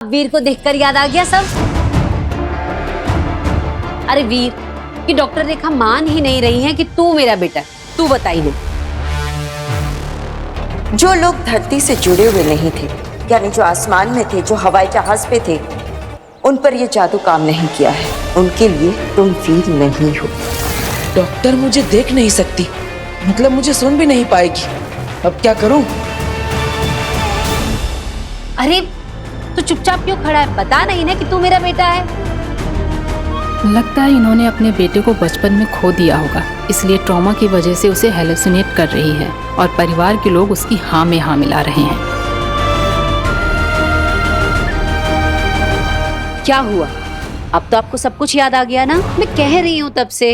वीर को देखकर याद आ गया सब। अरे वीर, कि डॉक्टर रेखा मान ही नहीं रही है कि तू मेरा बेटा है। तू बता इन्हें। जो लोग धरती से जुड़े हुए नहीं थे, यानी जो आसमान में थे, जो हवाई जहाज पे थे, उन पर यह जादू काम नहीं किया है। उनके लिए तुम वीर नहीं हो। डॉक्टर मुझे देख नहीं सकती, मतलब मुझे सुन भी नहीं पाएगी। अब क्या करूं? अरे तू चुपचाप क्यों खड़ा है? बता नहीं ना कि तू मेरा बेटा है। लगता है इन्होंने अपने बेटे को बचपन में खो दिया होगा, इसलिए ट्रॉमा की वजह से उसे हेलुसिनेट कर रही है और परिवार के लोग उसकी हाँ में हाँ मिला रहे हैं। क्या हुआ? अब तो आपको सब कुछ याद आ गया ना? मैं कह रही हूँ तब से।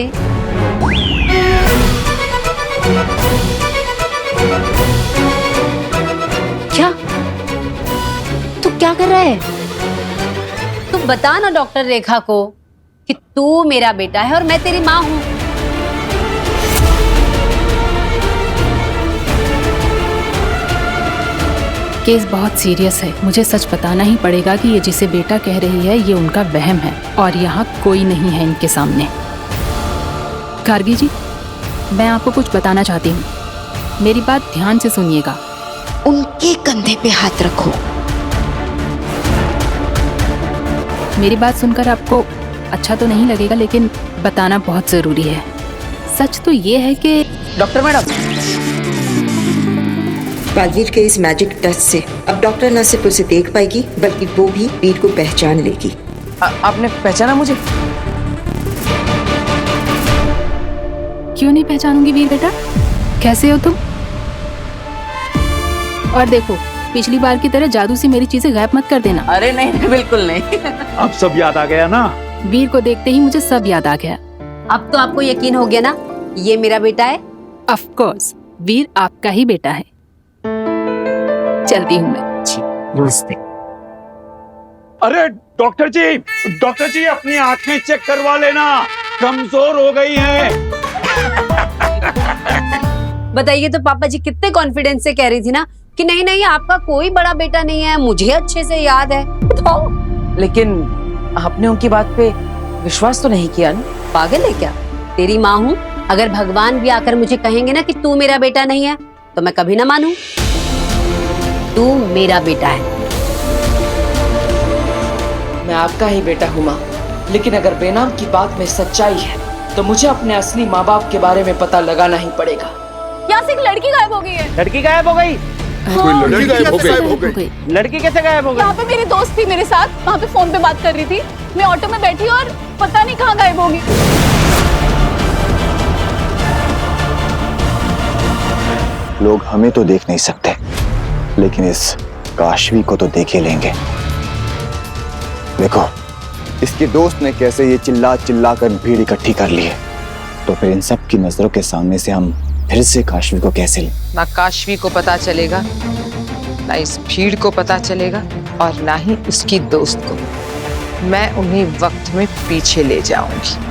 क्या? तू क्या कर रहा है? तू बता ना डॉक्टर रेखा को कि तू मेरा बेटा है और मैं तेरी माँ हूँ। केस बहुत सीरियस है, मुझे सच बताना ही पड़ेगा कि ये जिसे बेटा कह रही है ये उनका वहम है और यहाँ कोई नहीं है इनके सामने। गार्गी जी, मैं आपको कुछ बताना चाहती हूँ, मेरी बात ध्यान से सुनिएगा। उनके कंधे पे हाथ रखो। मेरी बात सुनकर आपको अच्छा तो नहीं लगेगा, लेकिन बताना बहुत जरूरी है। सच तो ये है कि डॉक्टर मैडम, बालवीर के इस मैजिक टच से अब डॉक्टर न सिर्फ उसे देख पाएगी, बल्कि वो भी वीर को पहचान लेगी। आपने पहचाना मुझे? क्यों नहीं पहचानूंगी वीर बेटा, कैसे हो तुम? और देखो, पिछली बार की तरह जादू से मेरी चीजें गायब मत कर देना। अरे नहीं, बिल्कुल नहीं। अब सब याद आ गया ना? वीर को देखते ही मुझे सब याद आ गया। अब तो आपको यकीन हो गया ना, ये मेरा बेटा है। ऑफ कोर्स, वीर आपका ही बेटा है। चलती हूँ मैं। नमस्ते। अरे डॉक्टर जी अपनी आंखें चेक करवा लेना, कमजोर हो गई हैं। बताइए तो पापा जी कितने कॉन्फिडेंस से कह रही थी ना कि नहीं नहीं आपका कोई बड़ा बेटा नहीं है, मुझे अच्छे से याद है। तो लेकिन आपने उनकी बात पे विश्वास तो नहीं किया ना? पागल है क्या? तेरी माँ हूँ, अगर भगवान भी आकर मुझे कहेंगे ना कि तू मेरा बेटा नहीं है तो मैं कभी ना मानूं। तू मेरा बेटा है। मैं आपका ही बेटा हूँ माँ, लेकिन अगर बेनाम की बात में सच्चाई है तो मुझे अपने असली माँ बाप के बारे में पता लगाना ही पड़ेगा। यहाँ से एक लड़की गायब हो गई है। लड़की गायब हो गई? हाँ, लड़की गायब हो गई। लड़की कैसे गायब हो गई? यहाँ पे मेरी दोस्त थी मेरे साथ, वहाँ पे फोन पे बात कर रही थी। मैं ऑटो में बैठी और पता नहीं कहाँ गायब होगी। लोग हमें तो देख नहीं सकते, लेकिन इस काशवी को तो देख ही लेंगे। देखो, इसके दोस्त ने कैसे ये चिल्ला चिल्ला कर भीड़ इकट्ठी कर ली है, तो फिर इन सब की नजरों के सामने से हम फिर से काशवी को कैसे लें? ना काशवी को पता चलेगा, ना इस भीड़ को पता चलेगा, और ना ही उसकी दोस्त को। मैं उन्हीं वक्त में पीछे ले जाऊंगी।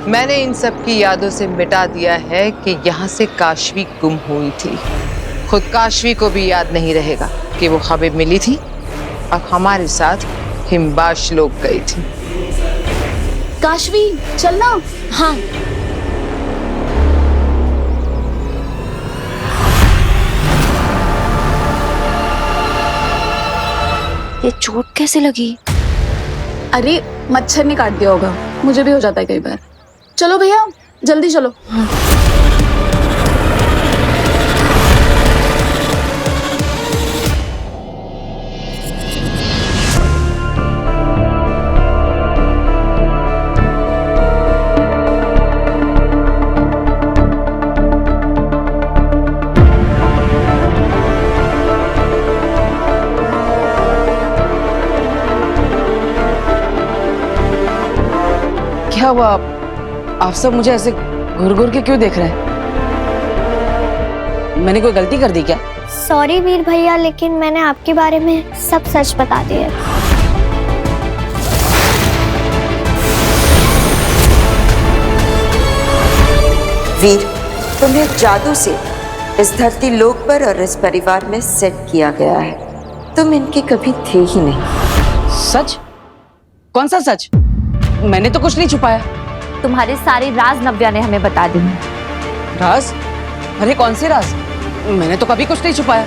मैंने इन सब की यादों से मिटा दिया है कि यहाँ से काशवी गुम हुई थी। खुद काशवी को भी याद नहीं रहेगा कि वो हमें मिली थी और हमारे साथ हिमबाश लोग गई थी। काशवी चलना। हाँ, ये चोट कैसे लगी? अरे मच्छर ने काट दिया होगा, मुझे भी हो जाता है कई बार। चलो भैया जल्दी चलो। हाँ। क्या हुआ? आप सब मुझे ऐसे घूर घूर के क्यों देख रहे हैं? मैंने कोई गलती कर दी क्या? सॉरी वीर भैया, लेकिन मैंने आपके बारे में सब सच बता दिया। वीर, तुम्हें जादू से इस धरती लोक पर और इस परिवार में सेट किया गया है। तुम इनके कभी थे ही नहीं। सच? कौन सा सच? मैंने तो कुछ नहीं छुपाया। तुम्हारे सारे राज नव्या ने हमें बता दी हैं। राज? अरे कौन से राज? मैंने तो कभी कुछ नहीं छुपाया।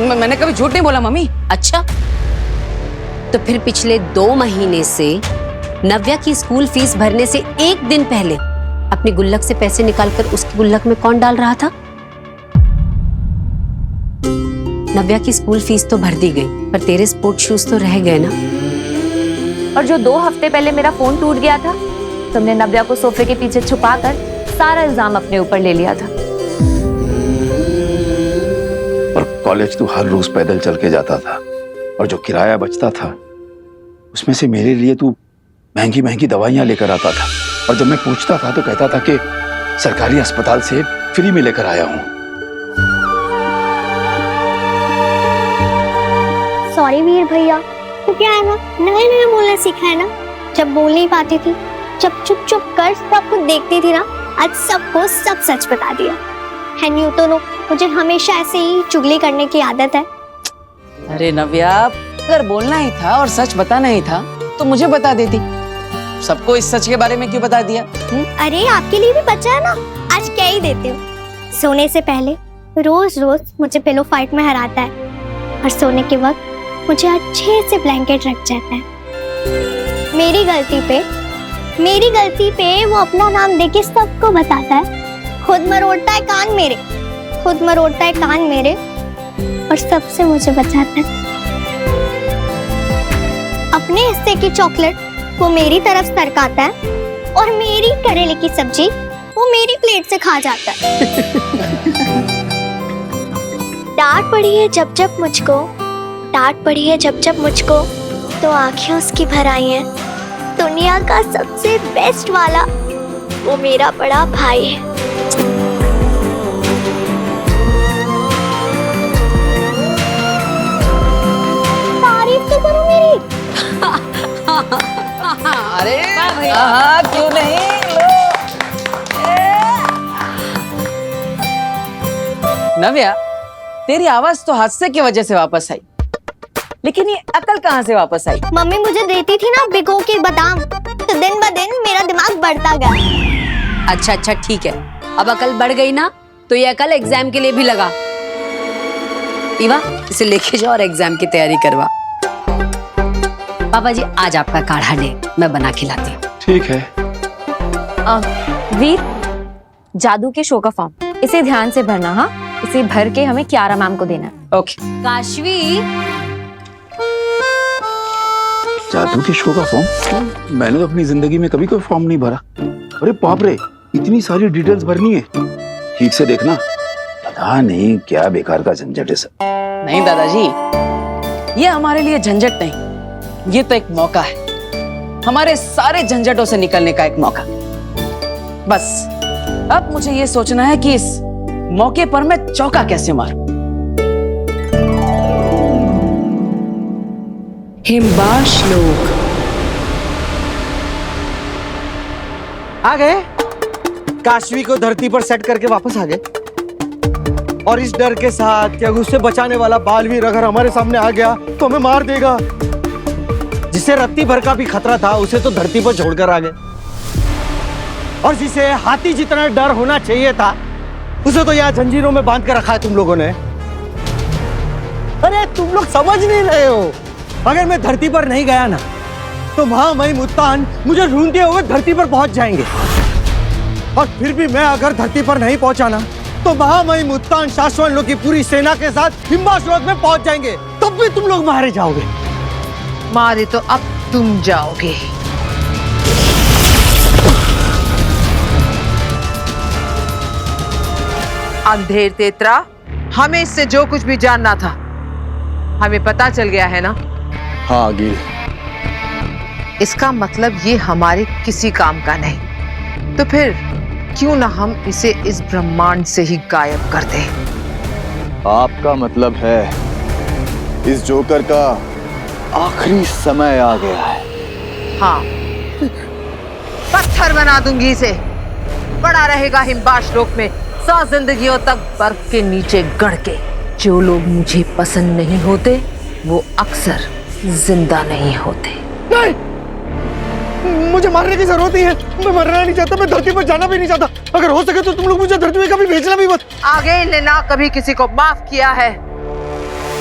मैंने कभी झूठ नहीं बोला मम्मी। अच्छा, तो फिर पिछले 2 महीने से नव्या की स्कूल फीस भरने से 1 दिन पहले अपनी गुल्लक से पैसे निकालकर उसकी गुल्लक में कौन डाल रहा था? नव्या की स्कूल फीस तो भर दी गई, पर तेरे स्पोर्ट शूज तो रह गए ना। और जो 2 हफ्ते पहले मेरा फोन टूट गया था, तुमने नव्या को सोफे के पीछे छुपाकर सारा इल्जाम अपने ऊपर ले लिया था। और कॉलेज तू हर रोज पैदल चल के जाता था, और जो किराया बचता था उसमें से मेरे लिए तू महंगी महंगी दवाइयां लेकर आता था। और जब मैं पूछता था तो कहता था कि सरकारी अस्पताल से फ्री में लेकर आया हूं। सॉरी वीर भैया, तो क्या है ना, नया नया बोलना सीखा है ना। जब बोल नहीं पाती थी, जब चुप चुप कर सब कुछ देखती थी ना, आज सबको सब सच बता दिया है। न्यू तो मुझे हमेशा ऐसे ही चुगली करने की आदत है। अरे नव्या, अगर बोलना ही था और सच बताना ही था तो मुझे बता देती। सबको इस सच के बारे में क्यों बता दिया? अरे आपके लिए भी बचा है ना, आज क्या ही देते हो। सोने से पहले रोज रोज मुझे पिलो फाइट में हराता है, और सोने के वक्त मुझे अच्छे से ब्लैंकेट रख जाता है। मेरी गलती पे वो अपना नाम देके सबको बताता है। खुद मरोड़ता है कान मेरे, और सबसे मुझे बचाता है। अपने हिस्से की चॉकलेट वो मेरी तरफ सरकाता है, और मेरी करेले की सब्जी वो मेरी प्लेट से खा जाता है। डांट पड़ी है जब जब मुझको, तो आंखें उसकी भर आई हैं। दुनिया का सबसे बेस्ट वाला वो मेरा बड़ा भाई है। तारीफ तो करो मेरी। अरे क्यों नहीं, नव्या, तेरी आवाज तो हादसे की वजह से वापस आई, लेकिन ये अकल कहाँ से वापस आई? मम्मी मुझे देती थी ना भिगो के बादाम, तो दिन ब दिन मेरा दिमाग बढ़ता गया। अच्छा ठीक है, अब अकल बढ़ गई ना, तो ये अकल एग्जाम के लिए भी लगा। ईवा, इसे लेके जाओ और एग्जाम की तैयारी करवा। पापा जी, आज आपका काढ़ा ले, मैं बना के लाती हूँ। ठीक है। वीर, जादू के शो का फॉर्म, इसे ध्यान से भरना। हाँ, इसे भर के हमें कियारा मैम को देना है। ओके। काशवी, जादू के शो का फॉर्म? मैंने तो अपनी जिंदगी में कभी कोई फॉर्म नहीं भरा। अरे बाप रे, इतनी सारी डिटेल्स भरनी है। ठीक से देखना, पता नहीं क्या बेकार का झंझट है सब। नहीं दादाजी, ये हमारे लिए झंझट नहीं, ये तो एक मौका है, हमारे सारे झंझटों से निकलने का एक मौका। बस अब मुझे ये सोचना है कि इस मौके पर मैं चौका कैसे मारूं। हिमबाश लोग आ गए। काशवी को धरती पर सेट करके वापस आ गए, और इस डर के साथ कि उससे बचाने वाला बालवीर अगर हमारे सामने आ गया तो हमें मार देगा। जिसे रत्ती भर का भी खतरा था उसे तो धरती पर छोड़कर आ गए, और जिसे हाथी जितना डर होना चाहिए था उसे तो यहाँ जंजीरों में बांध कर रखा है तुम लोगों ने। अरे तुम लोग समझ नहीं रहे हो, अगर मैं धरती पर नहीं गया ना तो महामहिम मुत्तान मुझे ढूंढते हुए धरती पर पहुंच जाएंगे, और फिर भी मैं अगर धरती पर नहीं पहुंचा ना तो महामहिम मुत्तान शाश्वन लोग की पूरी सेना के साथ हिमबाश लोक में पहुंच जाएंगे, तब भी तुम लोग मारे जाओगे। मारे तो अब तुम जाओगे। अंधेर तेतरा, हमें इससे जो कुछ भी जानना था हमें पता चल गया है ना? हाँ गिल। इसका मतलब ये हमारे किसी काम का नहीं, तो फिर क्यों ना हम इसे इस ब्रह्मांड से ही गायब कर दें? आपका मतलब है इस जोकर का आखिरी समय आ गया है। हाँ, पत्थर बना दूंगी इसे, पड़ा रहेगा हिमबाश लोक में 100 जिंदगियों तक बर्फ के नीचे गड़ के। जो लोग मुझे पसंद नहीं होते वो अक्सर जिंदा नहीं होते। नहीं, मुझे मारने की जरूरत नहीं है। मैं मरना नहीं चाहता, मैं धरती पर जाना भी नहीं चाहता। अगर हो सके तो तुम लोग मुझे धरती में कभी भेजना भी मत। आगे ने ना कभी किसी को माफ किया है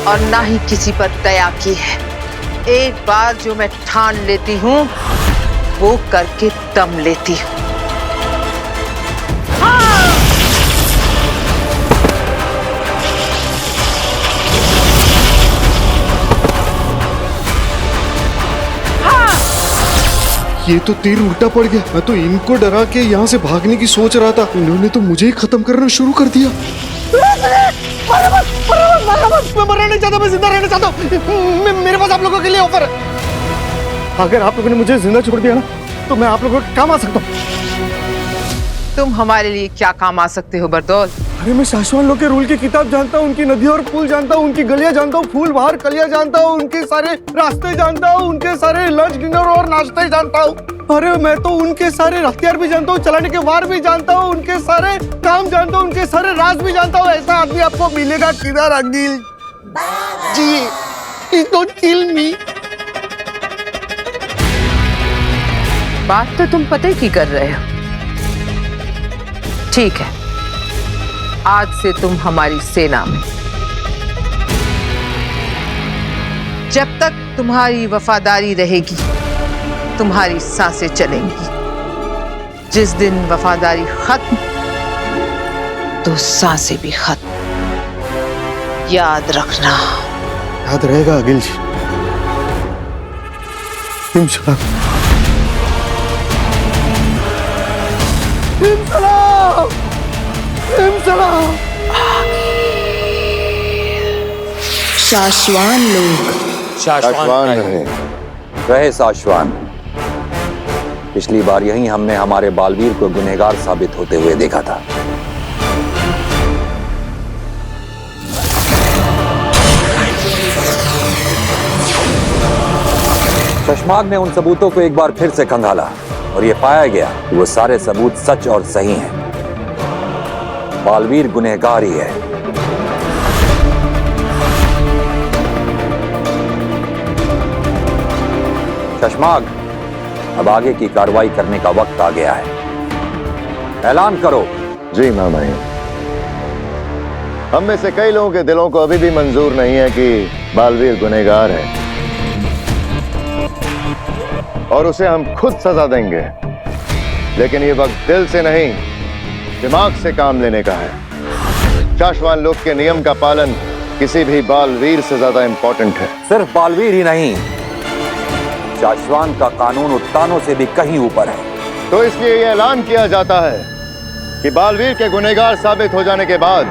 और ना ही किसी पर दया की है। एक बार जो मैं ठान लेती हूँ वो करके दम लेती हूँ। ये तो तीर उल्टा पड़ गया। मैं तो इनको डरा के यहाँ से भागने की सोच रहा था, इन्होंने तो मुझे ही खत्म करना शुरू कर दिया। मैं मरना नहीं चाहता, मैं जिंदा रहना चाहता हूँ। मेरे पास आप लोगों के लिए ऑफर है। अगर आप लोगों ने मुझे जिंदा छोड़ दिया ना तो मैं आप लोगों के काम आ सकता हूँ। तुम हमारे लिए क्या काम आ सकते हो बरदौल? अरे मैं शाश्वत लोग के रूल की किताब जानता हूँ, उनकी नदियाँ और पुल जानता हूँ, उनकी गलियाँ जानता हूँ, फूल बाहर कलियाँ जानता हूँ, उनके सारे रास्ते जानता हूँ, उनके सारे लंच डिनर और नाश्ते जानता हूँ। अरे मैं तो उनके सारे हथियार भी जानता हूँ, चलाने के वार भी जानता हूँ, उनके सारे काम जानता हूँ, उनके सारे राज भी जानता हूँ। ऐसा आदमी आपको मिलेगा किधर अंगिल जी? डोंट किल मी। बात तो तुम पते की कर रहे हो। ठीक है, आज से तुम हमारी सेना में। जब तक तुम्हारी वफादारी रहेगी तुम्हारी सांसें चलेंगी। जिस दिन वफादारी खत्म तो सांसें भी खत्म। याद रखना। याद रहेगा अगिल जी, इंशाल्लाह। शाश्वान लोग शाश्वान रहे शाश्वान। पिछली बार यही हमने हमारे बालवीर को गुनहगार साबित होते हुए देखा था। चश्माग ने उन सबूतों को एक बार फिर से खंगाला और यह पाया गया कि वो सारे सबूत सच और सही हैं। बालवीर गुनहगार ही है। चश्माग, अब आगे की कार्रवाई करने का वक्त आ गया है। ऐलान करो। जी मामा, हम में से कई लोगों के दिलों को अभी भी मंजूर नहीं है कि बालवीर गुनहगार है और उसे हम खुद सजा देंगे। लेकिन ये वक्त दिल से नहीं दिमाग से काम लेने का है। शाश्वान लोग के नियम का पालन किसी भी बालवीर से ज्यादा इंपॉर्टेंट है। सिर्फ बालवीर ही नहीं, शाश्वान का कानून उत्तानों से भी कहीं ऊपर है। तो इसलिए यह ऐलान किया जाता है कि बालवीर के गुनहगार साबित हो जाने के बाद,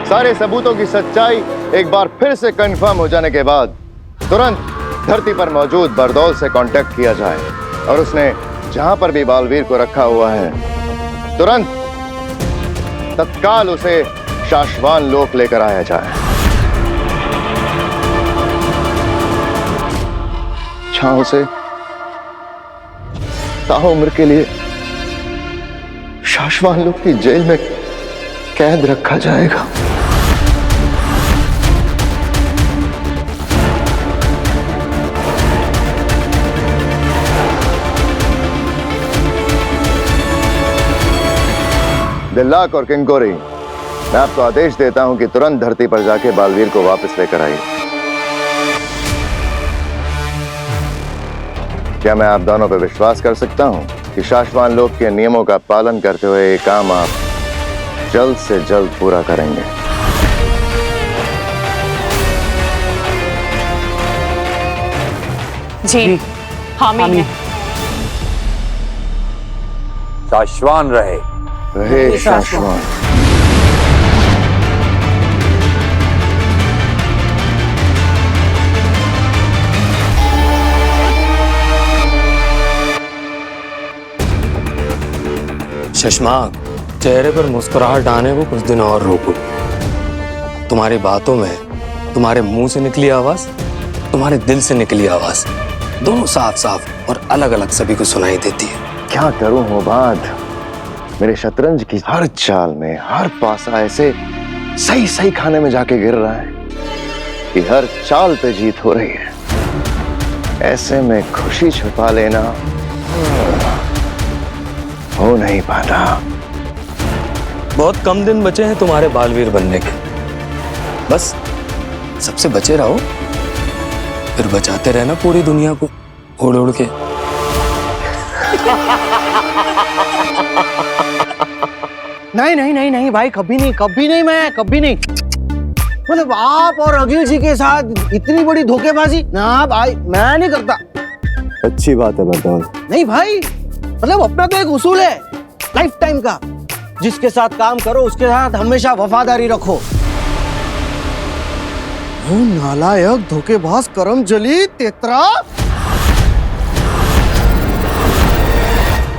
सारे सबूतों की सच्चाई एक बार फिर से कंफर्म हो जाने के बाद, तुरंत धरती पर मौजूद बरदौल से कांटेक्ट किया जाए और उसने जहां पर भी बालवीर को रखा हुआ है तुरंत तत्काल उसे शाश्वान लोक लेकर आया जाए। छांव से ताउम्र के लिए शाश्वान लोक की जेल में कैद रखा जाएगा। दिल्लाक और किंकोरी, मैं आपको आदेश देता हूं कि तुरंत धरती पर जाके बालवीर को वापस लेकर आइए। क्या मैं आप दोनों पर विश्वास कर सकता हूं कि शाश्वान लोक के नियमों का पालन करते हुए ये काम आप जल्द से जल्द पूरा करेंगे? जी, हामी है। शाश्वान रहे शाश्वान। शशमाक, चेहरे पर मुस्कुराहट आने को कुछ दिन और रोको। तुम्हारी बातों में तुम्हारे मुंह से निकली आवाज, तुम्हारे दिल से निकली आवाज, दोनों साफ साफ और अलग अलग सभी को सुनाई देती है। क्या करूं मोबाद, मेरे शतरंज की हर चाल में हर पासा ऐसे सही सही खाने में जाके गिर रहा है कि हर चाल पे जीत हो रही है। ऐसे में खुशी छुपा लेना हो नहीं पाता। बहुत कम दिन बचे हैं तुम्हारे बालवीर बनने के, बस सबसे बचे रहो, फिर बचाते रहना पूरी दुनिया को उड़ उड़ के। नहीं नहीं नहीं नहीं भाई, कभी नहीं, कभी नहीं, मैं कभी नहीं। मतलब आप और अखिल जी के साथ इतनी बड़ी धोखेबाजी ना भाई, मैं नहीं करता। अच्छी बात है बरदौल। नहीं भाई, मतलब अपना तो एक उसूल है लाइफ टाइम का, जिसके साथ काम करो उसके साथ हमेशा वफादारी रखो। वो नालायक धोखेबाज करमजली तेतरा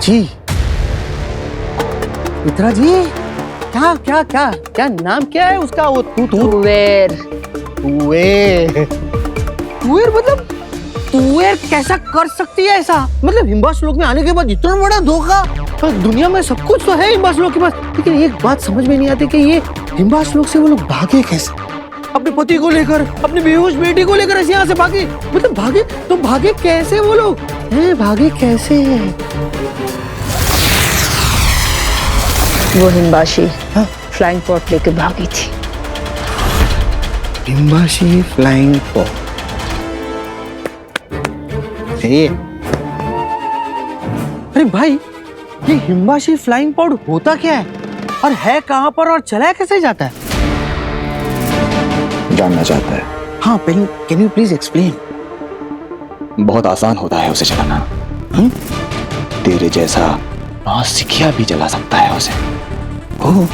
जी, तेतरा जी, क्या क्या क्या क्या नाम क्या है उसका? वो तुवेर मतलब तुवेर कैसा कर सकती है ऐसा? मतलब हिम्बाश्लोक में आने के बाद इतना बड़ा धोखा। दुनिया में सब कुछ तो है हिम्बाश्लोक के पास, लेकिन एक बात समझ में नहीं आती कि ये हिम्बाश्लोक से वो लोग भागे कैसे? अपने पति को लेकर, अपनी बेहोश बेटी को लेकर ऐसे यहाँ से भागे। मतलब भागे तो भागे कैसे वो लोग? भागे कैसे? वो हिम्बाशी फ्लाइंग पॉट लेके भागी थी। हिम्बाशी फ्लाइंग पॉट, अरे भाई ये हिम्बाशी फ्लाइंग पॉड होता क्या है और है कहां पर और चलाया कैसे जाता है? जानना चाहता है? हाँ, कैन यू प्लीज एक्सप्लेन? बहुत आसान होता है उसे चलाना। तेरे जैसा नौसिखिया भी चला सकता है उसे। ओह,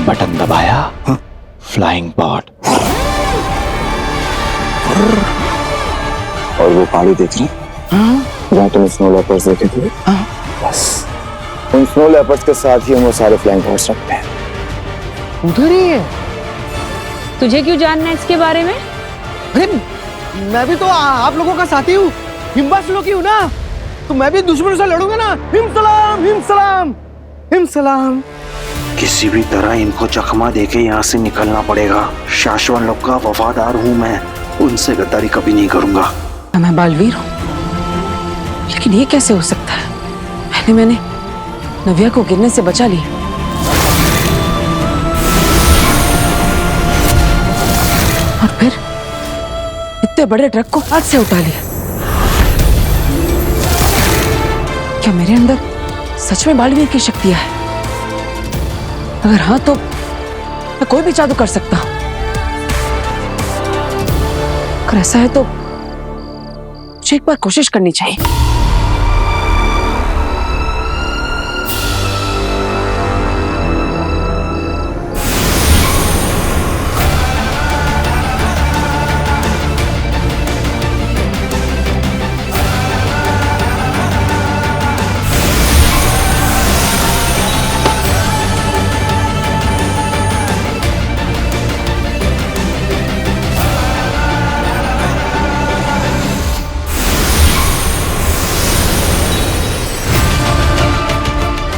बटन दबाया, फ्लाइंग पॉड। और वो पहाड़ी देख रही जहाँ तुम स्नो लेपर्ड्स देखे थे? बस उन स्नो लेपर्ड्स के साथ ही हम वो सारे फ्लाइंग पॉड्स रखते हैं। उधर ही है। तुझे क्यों जानना है इसके बारे में? अरे मैं भी तो आप लोगों का साथी हूँ, हिम्बाश्लोकी हूँ ना, तो मैं भी दुश्मनों से लड़ूंगा ना। हिम सलाम, हिम सलाम, हिम सलाम। किसी भी तरह इनको चकमा देके यहाँ से निकलना पड़ेगा। शाश्वन लोग का वफादार हूँ मैं, उनसे गद्दारी कभी नहीं करूंगा। मैं बालवीर हूँ, लेकिन ये कैसे हो सकता है? पहले मैंने नव्या को गिरने से बचा लिया, और फिर इतने बड़े ट्रक को हाथ से उठा लिया। क्या मेरे अंदर सच में बालवीर की शक्तियां है? अगर हाँ तो मैं कोई भी जादू कर सकता हूं। अगर ऐसा है तो मुझे एक बार कोशिश करनी चाहिए।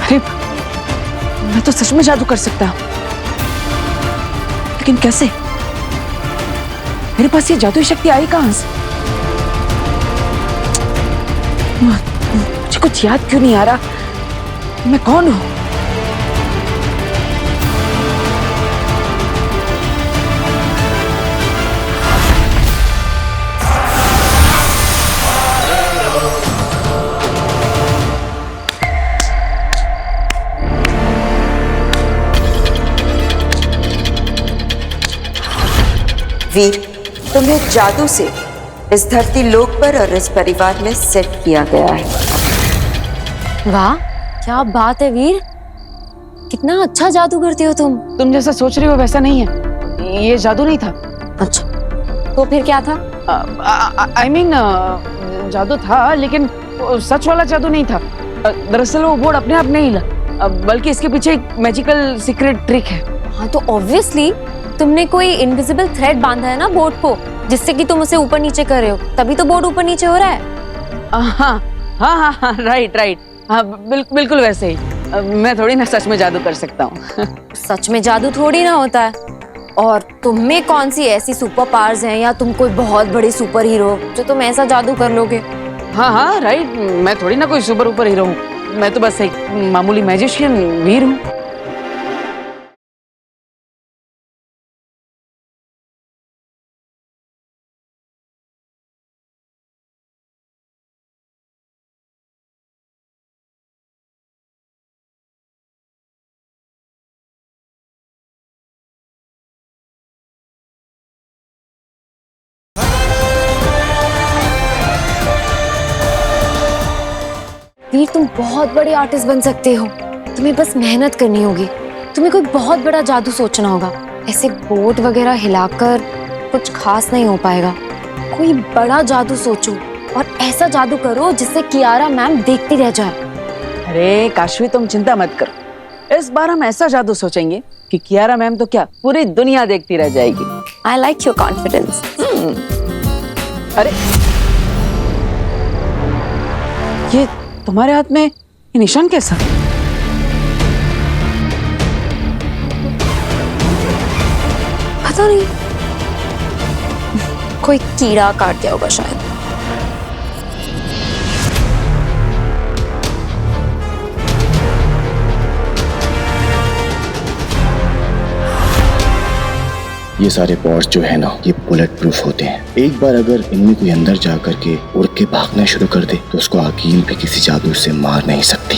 अरे मैं तो सच में जादू कर सकता हूं, लेकिन कैसे? मेरे पास ये जादुई शक्ति आई कहां से? मुझे कुछ याद क्यों नहीं आ रहा मैं कौन हूं? वीर, तुम्हें जादू से इस धरती लोक पर और इस परिवार में सेट किया गया है। वाह, क्या बात है वीर, कितना अच्छा जादू करते हो तुम। तुम जैसा सोच रही हो वैसा नहीं है, ये जादू नहीं था। अच्छा, तो फिर क्या था? I mean, जादू था, लेकिन सच वाला जादू नहीं था। दरअसल वो बोर्ड अपने आप नहीं हिला, बल्कि इसके पीछे एक मैजिकल सीक्रेट ट्रिक है। हाँ तो ऑब्वियसली तुमने कोई इनविजिबल थ्रेड बांधा है ना बोट को, जिससे कि तुम उसे ऊपर नीचे कर रहे हो, तभी तो बोट ऊपर नीचे हो रहा है। हाँ हाँ हाँ हाँ, राइट राइट, हाँ बिल्कुल वैसे ही। मैं थोड़ी ना सच में जादू कर सकता हूँ। सच में जादू थोड़ी ना होता है। और तुम में कौन सी ऐसी सुपर पावर्स हैं, या तुम कोई बहुत बड़े सुपर हीरो जो तुम ऐसा जादू कर लोगे? हाँ हाँ राइट, मैं थोड़ी ना कोई सुपर हीरो हूँ, मैं तो बस एक मामूली मैजिशियन वीर हूँ। वीर, तुम बहुत बड़े आर्टिस्ट बन सकते हो, तुम्हें बस मेहनत करनी होगी। तुम्हें कोई बहुत बड़ा जादू सोचना होगा। ऐसे बोट वगैरह हिलाकर कुछ खास नहीं हो पाएगा। कोई बड़ा जादू सोचो और ऐसा जादू करो जिससे कियारा मैम देखती रह जाए। अरे काशवी, तुम चिंता मत करो, इस बार हम ऐसा जादू सोचेंगे कि कियारा मैम तो क्या पूरी दुनिया देखती रह जाएगी। I like your confidence. अरे ये तुम्हारे हाथ में ये निशान कैसा? पता नहीं, कोई कीड़ा काट गया होगा शायद। ये सारे पॉट्स जो है ना, ये बुलेट प्रूफ होते हैं। एक बार अगर इनमें कोई अंदर जा करके उड़ के भागना शुरू कर दे तो उसको अकील भी किसी जादू से मार नहीं सकती।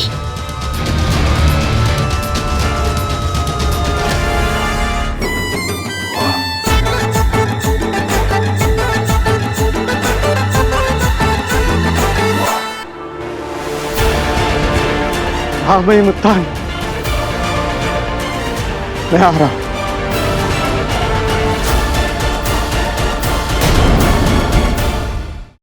हाँ मैं मुत्तान, मैं आ रहा हूँ।